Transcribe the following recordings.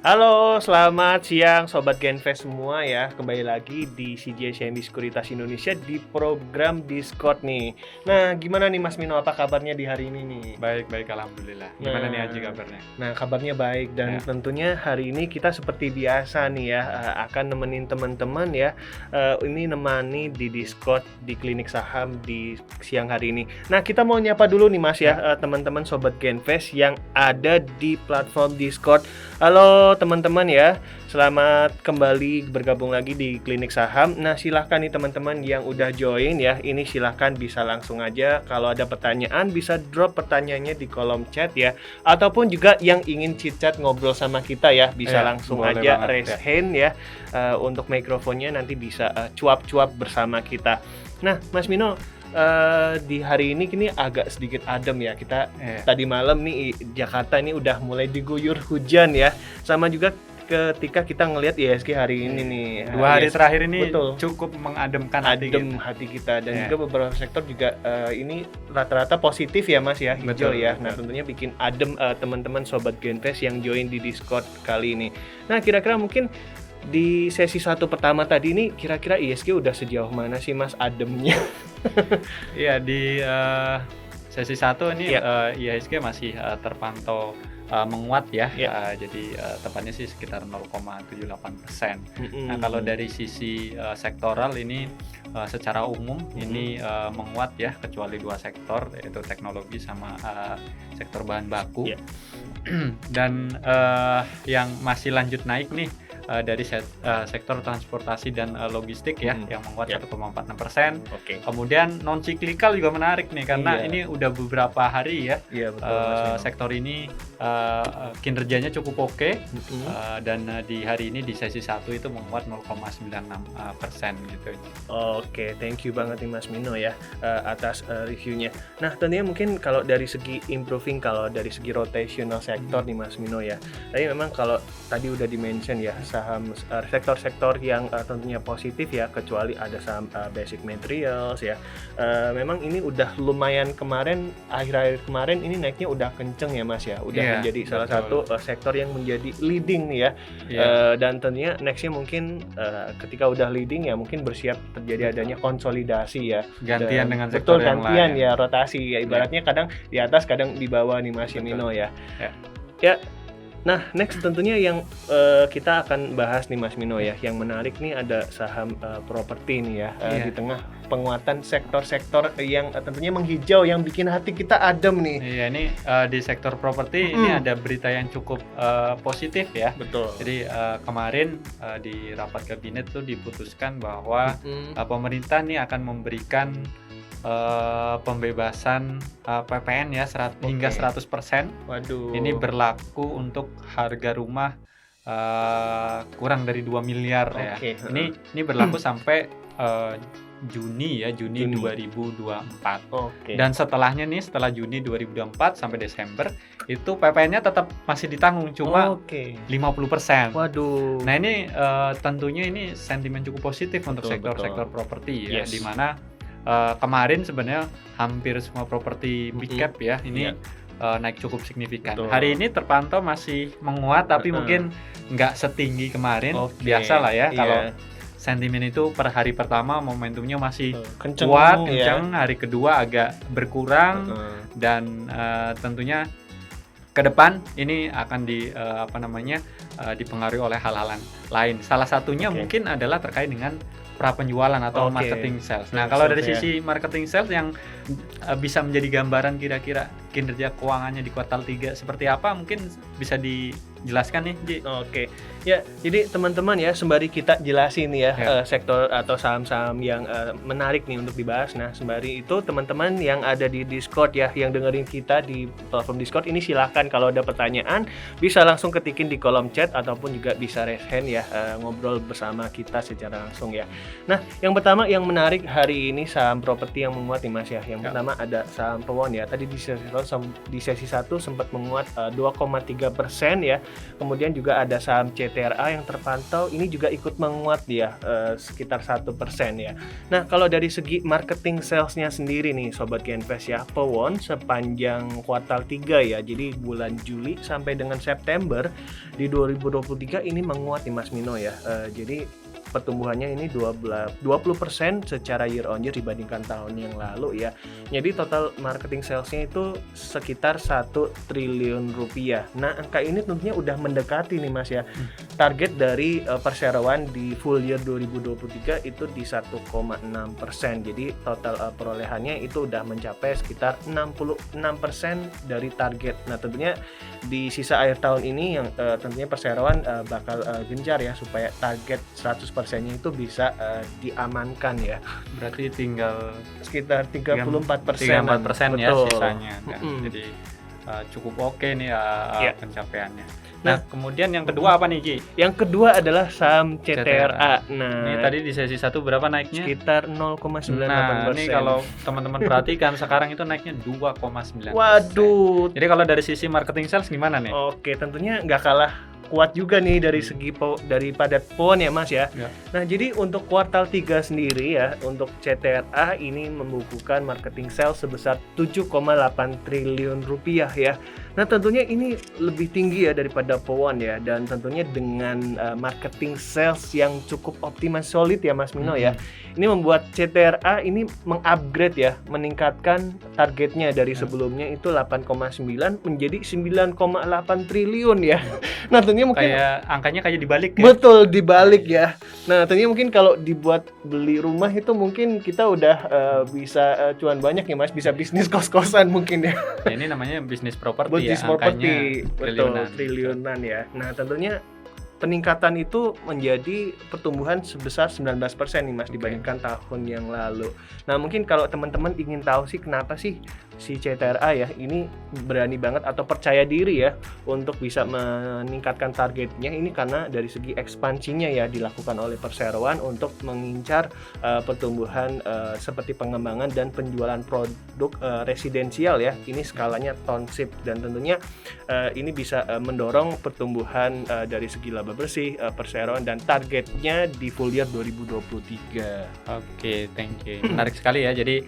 Halo, selamat siang Sobat Genvest semua ya. Kembali lagi di CGSCND Sekuritas Indonesia di program Discord nih. Nah, gimana nih Mas Mino, apa kabarnya di hari ini nih? Baik, alhamdulillah. Gimana nih Aji kabarnya? Nah, kabarnya baik dan tentunya hari ini kita seperti biasa nih ya, akan nemenin teman-teman ya. Ini nemani di Discord di Klinik Saham di siang hari ini. Nah, kita mau nyapa dulu nih Mas ya, teman-teman Sobat Genvest yang ada di platform Discord. Halo teman-teman ya, selamat kembali bergabung lagi di Klinik Saham. Nah, silahkan nih teman-teman yang udah join ya, ini silahkan bisa langsung aja. Kalau ada pertanyaan bisa drop pertanyaannya di kolom chat ya, ataupun juga yang ingin chit-chat ngobrol sama kita ya, bisa langsung aja raise hand ya, untuk mikrofonnya nanti bisa cuap-cuap bersama kita. Nah, Mas Mino, di hari ini agak sedikit adem ya. Kita tadi malam nih Jakarta ini udah mulai diguyur hujan ya. Sama juga ketika kita ngelihat IHSG hari ini nih. 2 hari terakhir ini betul, cukup mengademkan hati kita dan juga beberapa sektor juga ini rata-rata positif ya Mas ya, hijau ya. Nah, tentunya bikin adem teman-teman Sobat Genvest yang join di Discord kali ini. Nah, kira-kira mungkin di sesi 1 pertama tadi ini kira-kira IHSG udah sejauh mana sih Mas ademnya? Iya, di sesi 1 ini IHSG masih terpantau menguat ya. Jadi tepatnya sih sekitar 0,78%. Nah, kalau dari sisi sektoral ini secara umum ini menguat ya, kecuali 2 sektor, yaitu teknologi sama sektor bahan baku. Dan yang masih lanjut naik nih dari sektor transportasi dan logistik ya, yang menguat 1,46%. Kemudian non siklikal juga menarik nih karena ini udah beberapa hari ya, sektor ini kinerjanya cukup oke. Dan di hari ini di sesi 1 itu menguat 0,96% gitu. Oke, thank you banget nih Mas Mino ya atas reviewnya. Nah, tentunya mungkin kalau dari segi improving, kalau dari segi rotational sektor nih Mas Mino ya. Tapi memang kalau tadi udah di-mention ya, saham sektor-sektor yang tentunya positif ya, kecuali ada saham basic materials ya. Memang ini udah lumayan kemarin, akhir-akhir kemarin ini naiknya udah kenceng ya Mas ya. Udah menjadi salah satu sektor yang menjadi leading nih ya. Dan tentunya nextnya mungkin ketika udah leading ya mungkin bersiap terjadi adanya konsolidasi ya. Gantian dengan sektor yang gantian lain. Ya, rotasi ya, ibaratnya kadang di atas kadang di bawah nih Mas Mino ya. Ya. Nah, next tentunya yang kita akan bahas nih Mas Mino ya. Yang menarik nih ada saham properti nih ya, di tengah penguatan sektor-sektor yang tentunya menghijau yang bikin hati kita adem nih. Iya, ini di sektor properti ini ada berita yang cukup positif ya. Betul. Jadi kemarin di rapat kabinet tuh diputuskan bahwa pemerintah nih akan memberikan pembebasan PPN ya hingga 100%. Waduh. Ini berlaku untuk harga rumah kurang dari 2 miliar ya. Ini berlaku sampai Juni 2024. Dan setelahnya nih, setelah Juni 2024 sampai Desember itu PPN-nya tetap masih ditanggung, cuma 50%. Waduh. Nah, ini tentunya ini sentimen cukup positif untuk sektor-sektor properti ya, di mana kemarin sebenarnya hampir semua properti big cap ya ini naik cukup signifikan. Hari ini terpantau masih menguat, tapi mungkin nggak setinggi kemarin. Biasa lah ya, kalau sentimen itu per hari pertama momentumnya masih kuat, kencang. Hari kedua agak berkurang, dan tentunya ke depan ini akan dipengaruhi oleh hal-hal lain. Salah satunya mungkin adalah terkait dengan prapenjualan atau marketing sales. Nah, kalau dari sisi marketing sales yang bisa menjadi gambaran kira-kira kinerja keuangannya di kuartal 3 seperti apa, mungkin bisa dijelaskan nih, Ji. Ya, jadi teman-teman ya, sembari kita jelasin ya sektor atau saham-saham yang menarik nih untuk dibahas. Nah, sembari itu teman-teman yang ada di Discord ya, yang dengerin kita di platform Discord ini, silahkan kalau ada pertanyaan bisa langsung ketikin di kolom chat ataupun juga bisa raise hand ya, ngobrol bersama kita secara langsung ya. Nah, yang pertama yang menarik hari ini saham properti yang menguat nih Mas ya. Yang pertama ada saham Powon ya. Tadi di sesi 1 sempat menguat 2,3% ya. Kemudian juga ada saham CTRA yang terpantau ini juga ikut menguat ya, sekitar 1% ya. Nah, kalau dari segi marketing sales-nya sendiri nih Sobat Genvest ya, Powon sepanjang kuartal 3 ya. Jadi bulan Juli sampai dengan September di 2023 ini menguat nih Mas Mino ya. Jadi pertumbuhannya ini 20% secara year on year dibandingkan tahun yang lalu ya. Jadi total marketing salesnya itu sekitar 1 triliun rupiah. Nah, angka ini tentunya udah mendekati nih Mas ya. Target dari perseroan di full year 2023 itu di 1,6%. Jadi total perolehannya itu udah mencapai sekitar 66% dari target. Nah, tentunya di sisa akhir tahun ini yang tentunya perseroan bakal gencar ya supaya target 100%-nya itu bisa diamankan ya. Berarti tinggal Sekitar 34%. 34% ya Betul. sisanya kan. Jadi cukup oke nih Iya. pencapaiannya. Nah, kemudian yang kedua apa nih Ki? Yang kedua adalah saham CTRA. Ini Nah, tadi di sesi 1 berapa naiknya? sekitar 0,98%. Nah, ini kalau teman-teman perhatikan sekarang itu naiknya 2,9%. Waduh. Jadi kalau dari sisi marketing sales gimana nih? Oke, tentunya nggak kalah kuat juga nih dari segi daripada Powon ya Mas ya. Ya. Nah, jadi untuk kuartal 3 sendiri ya, untuk CTRA ini membukukan marketing sales sebesar 7,8 triliun rupiah ya. Nah, tentunya ini lebih tinggi ya daripada Powon ya, dan tentunya dengan marketing sales yang cukup optimal solid ya Mas Mino ya. Ini membuat CTRA ini mengupgrade ya, meningkatkan targetnya dari sebelumnya itu 8,9 menjadi 9,8 triliun ya. Nah, tentunya mungkin Kayak angkanya kayak dibalik ya. betul dibalik ya. Nah, tentunya mungkin kalau dibuat beli rumah itu mungkin kita udah bisa cuan banyak ya Mas, bisa bisnis kos-kosan mungkin ya. Ya, ini namanya bisnis properti ya. Bisnis properti, Angkanya betul, triliunan ya. Nah, tentunya peningkatan itu menjadi pertumbuhan sebesar 19% nih Mas dibandingkan tahun yang lalu. Nah, mungkin kalau teman-teman ingin tahu sih kenapa sih si CTRA ya ini berani banget atau percaya diri ya untuk bisa meningkatkan targetnya, ini karena dari segi ekspansinya ya dilakukan oleh perseroan untuk mengincar pertumbuhan seperti pengembangan dan penjualan produk residensial ya. Ini skalanya township dan tentunya ini bisa mendorong pertumbuhan dari segi laba bersih perseroan dan targetnya di full year 2023. Oke, thank you. Menarik sekali ya. Jadi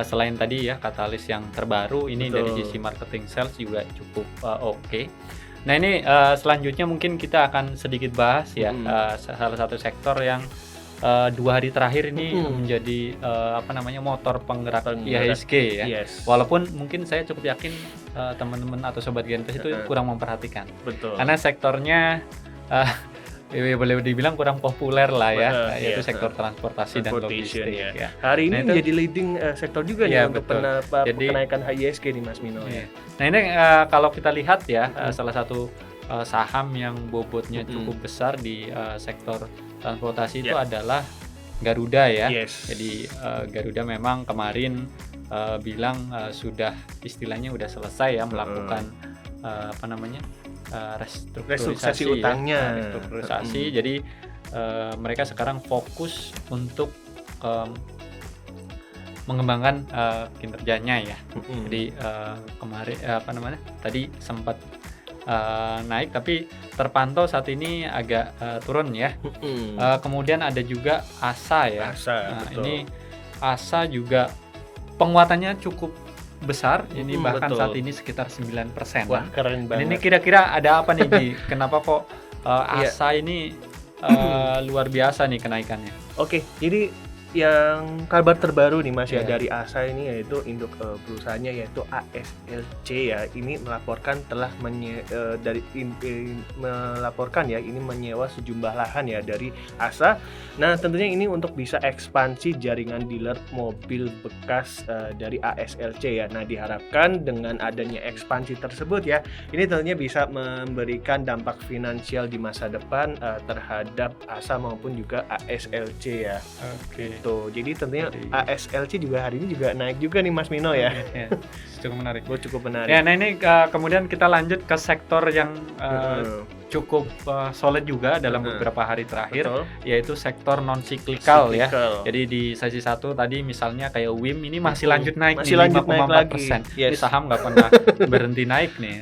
selain tadi ya katalis yang terbaru, ini dari sisi marketing sales juga cukup oke. Nah, ini selanjutnya mungkin kita akan sedikit bahas ya salah satu sektor yang 2 hari terakhir ini menjadi motor penggerak IHSG ya. Yes. Walaupun mungkin saya cukup yakin teman-teman atau sobat Genvest itu kurang memperhatikan. Betul. Karena sektornya boleh dibilang kurang populer lah ya, yaitu sektor transportasi dan logistik ya. Hari ini menjadi leading sektor juga nih untuk kenaikan IHSG nih Mas Mino ya. Nah, ini kalau kita lihat ya, salah satu saham yang bobotnya cukup besar di sektor transportasi itu adalah Garuda ya. Jadi Garuda memang kemarin bilang sudah istilahnya udah selesai ya melakukan restrukturisasi utangnya. Restrukturisasi. Jadi mereka sekarang fokus untuk mengembangkan kinerjanya ya. Jadi kemarin tadi sempat naik tapi terpantau saat ini agak turun ya. Kemudian ada juga ASA ya. Ini ASA juga penguatannya cukup besar, ini bahkan saat ini sekitar 9%. Wah, keren banget. Ini kira-kira ada apa nih Ji? Kenapa kok ASA ini luar biasa nih kenaikannya? Oke, jadi yang kabar terbaru nih Mas ya dari ASA ini yaitu induk perusahaannya yaitu ASLC ya, ini melaporkan telah melaporkan ya ini menyewa sejumlah lahan ya dari ASA. Nah, tentunya ini untuk bisa ekspansi jaringan dealer mobil bekas dari ASLC ya. Nah, diharapkan dengan adanya ekspansi tersebut ya, ini tentunya bisa memberikan dampak finansial di masa depan terhadap ASA maupun juga ASLC ya. Oke. Tuh, jadi tentunya ASLC juga hari ini juga naik juga nih Mas Mino ya. Cukup menarik. Cukup menarik. Ya, nah ini kemudian kita lanjut ke sektor yang cukup solid juga dalam beberapa hari terakhir, yaitu sektor non siklikal ya. Jadi di sesi 1 tadi misalnya kayak WIM ini masih lanjut naik, masih lanjut naik lagi. Ini saham nggak pernah berhenti naik nih.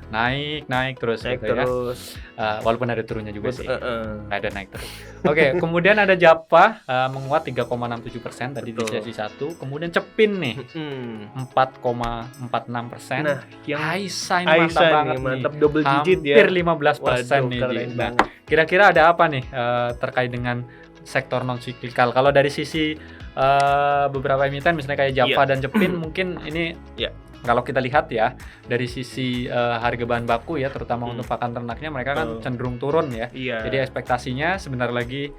Naik terus naik gitu terus. Ya. Walaupun ada turunnya juga sih. Nggak ada naik terus. Oke, kemudian ada Japa menguat 3,67% tadi di sesi 1. Kemudian Cepin nih 4,46%. Nah, yang Aisa ini mantap banget nih. Mantap double digit ya. Hampir 15% nih. Nah, kira-kira ada apa nih terkait dengan sektor non siklikal? Kalau dari sisi beberapa emiten misalnya kayak Japa dan Cepin mungkin ini kalau kita lihat ya dari sisi harga bahan baku ya terutama untuk pakan ternaknya mereka kan cenderung turun ya. Jadi ekspektasinya sebentar lagi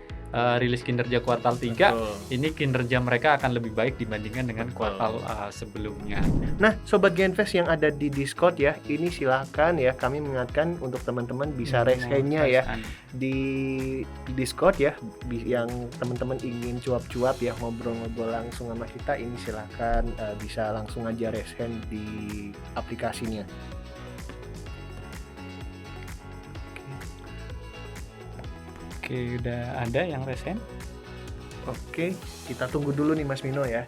rilis kinerja kuartal 3 ini kinerja mereka akan lebih baik dibandingkan dengan kuartal sebelumnya. Nah, sobat Genvest yang ada di Discord ya, ini silakan ya kami mengingatkan untuk teman-teman bisa raise-nya ya di Discord ya, yang teman-teman ingin cuap-cuap ya ngobrol-ngobrol langsung sama kita, ini silakan bisa langsung aja raise hand di aplikasinya. Oke, udah ada yang resen? Oke, kita tunggu dulu nih Mas Mino ya.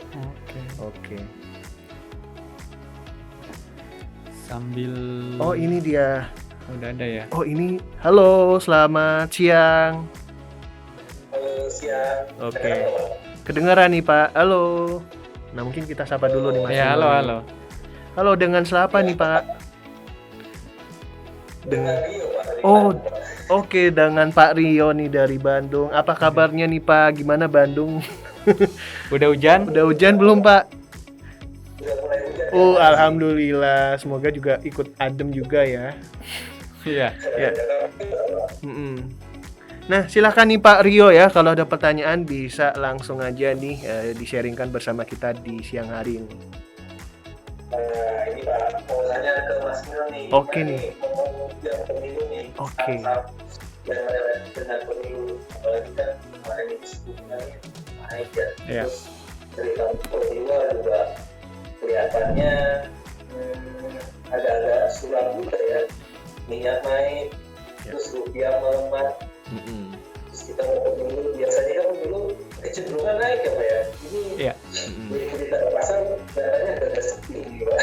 Oke. Sambil ini dia. Udah ada ya. Ini. Halo, selamat siang. Halo, siang. Oke. Kedengaran nih, Pak. Halo. Nah, mungkin kita sapa dulu nih Mas Mino. Ya, halo. Halo, dengan siapa nih, Pak? Dengan Rio, Pak. Oke, dengan Pak Rio nih dari Bandung. Apa kabarnya nih Pak? Gimana Bandung? Udah hujan? Udah hujan belum Pak? Udah mulai hujan. Alhamdulillah. Semoga juga ikut adem juga ya. Iya. Nah, silakan nih Pak Rio ya. Kalau ada pertanyaan bisa langsung aja nih di-sharingkan bersama kita di siang hari ini. Ini Pak, mau tanya ke Mas Mino nih. Oke nih. Ngomong yang pemilu nih. Oke. Dengan pemilu, apalagi kan kemarin ini sebelumnya naik ya. Terus cerita pemilu juga kelihatannya agak-agak suram juga ya. Minyak naik, terus rupiah melemah. Terus kita mau pemilu, biasanya kan pemilu kecenderungan naik ya Pak ya. Ini berita pasar datanya agak sepi nih Pak.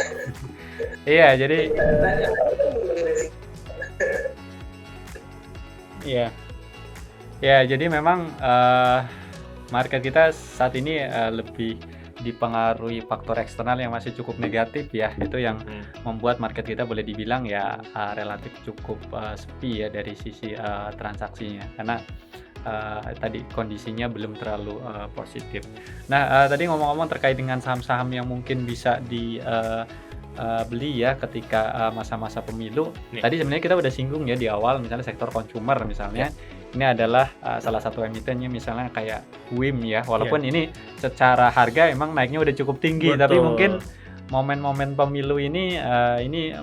Iya, jadi jadi memang market kita saat ini lebih dipengaruhi faktor eksternal yang masih cukup negatif ya. Itu yang membuat market kita boleh dibilang ya relatif cukup sepi ya dari sisi transaksinya. Karena tadi kondisinya belum terlalu positif. Nah, tadi ngomong-ngomong terkait dengan saham-saham yang mungkin bisa beli ya ketika masa-masa pemilu. Tadi sebenarnya kita udah singgung ya di awal, misalnya sektor consumer misalnya. Ini adalah salah satu emitennya misalnya kayak WIM ya. Walaupun ini secara harga emang naiknya udah cukup tinggi, tapi mungkin momen-momen pemilu ini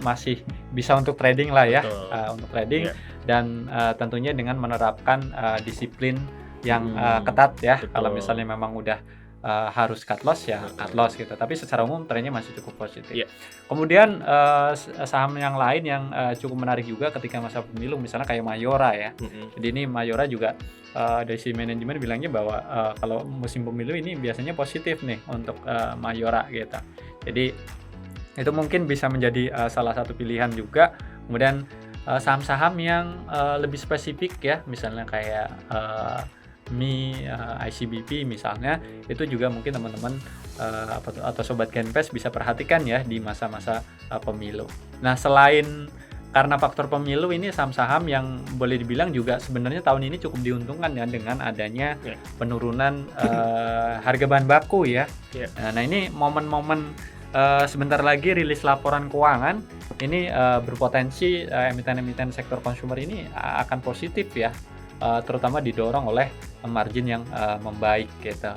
masih bisa untuk trading lah ya, untuk trading dan tentunya dengan menerapkan disiplin yang ketat ya. Kalau misalnya memang udah harus cut loss ya cut loss gitu, tapi secara umum trennya masih cukup positif. Kemudian saham yang lain yang cukup menarik juga ketika masa pemilu misalnya kayak Mayora ya. Jadi ini Mayora juga dari si manajemen bilangnya bahwa kalau musim pemilu ini biasanya positif nih untuk Mayora gitu. Jadi itu mungkin bisa menjadi salah satu pilihan juga. Kemudian saham-saham yang lebih spesifik ya, misalnya kayak ICBP misalnya, itu juga mungkin teman-teman atau sobat Genvest bisa perhatikan ya di masa-masa pemilu. Nah, selain karena faktor pemilu, ini saham-saham yang boleh dibilang juga sebenarnya tahun ini cukup diuntungkan ya dengan adanya penurunan harga bahan baku ya. Nah, ini momen-momen sebentar lagi rilis laporan keuangan ini berpotensi emiten-emiten sektor consumer ini akan positif ya. Terutama didorong oleh margin yang membaik gitu,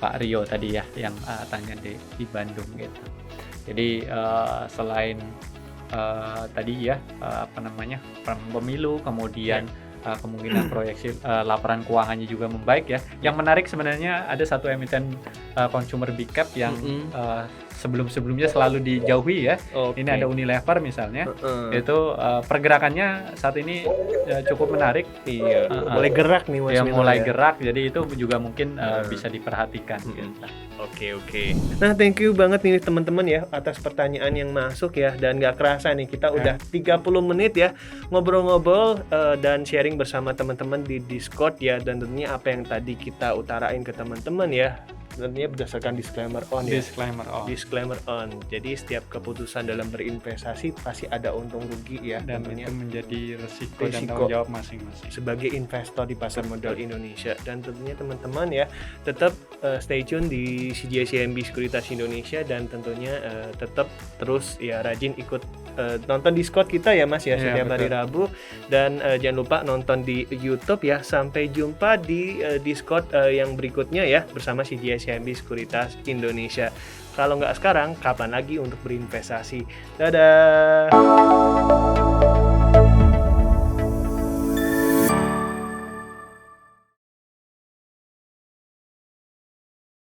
Pak Rio tadi ya yang tanya di Bandung gitu. Jadi selain tadi ya pemilu, kemudian kemungkinan proyeksi laporan keuangannya juga membaik ya. Yang menarik sebenarnya ada satu emiten consumer big cap yang sebelum-sebelumnya selalu dijauhi ya. Ini ada Unilever misalnya, itu pergerakannya saat ini cukup menarik. Iya. Mulai gerak nih Mas. Ya mulai gerak, jadi itu juga mungkin bisa diperhatikan. Gitu. Oke. Nah, thank you banget nih teman-teman ya atas pertanyaan yang masuk ya, dan gak kerasa nih kita udah 30 menit ya ngobrol-ngobrol dan sharing bersama teman-teman di Discord ya, dan tentunya apa yang tadi kita utarain ke teman-teman ya, tentunya berdasarkan disclaimer on ya. Disclaimer on. Jadi setiap keputusan dalam berinvestasi pasti ada untung rugi ya, dan tentunya itu menjadi resiko dan tanggung jawab masing-masing sebagai investor di pasar modal Indonesia. Dan tentunya teman-teman ya tetap stay tune di CGI-CIMB Sekuritas Indonesia, dan tentunya tetap terus ya rajin ikut nonton Discord kita ya Mas ya, setiap hari Rabu, dan jangan lupa nonton di YouTube ya. Sampai jumpa di Discord yang berikutnya ya bersama CGI-CIMB Sekuritas Indonesia. Kalau nggak sekarang, kapan lagi untuk berinvestasi? Dadah.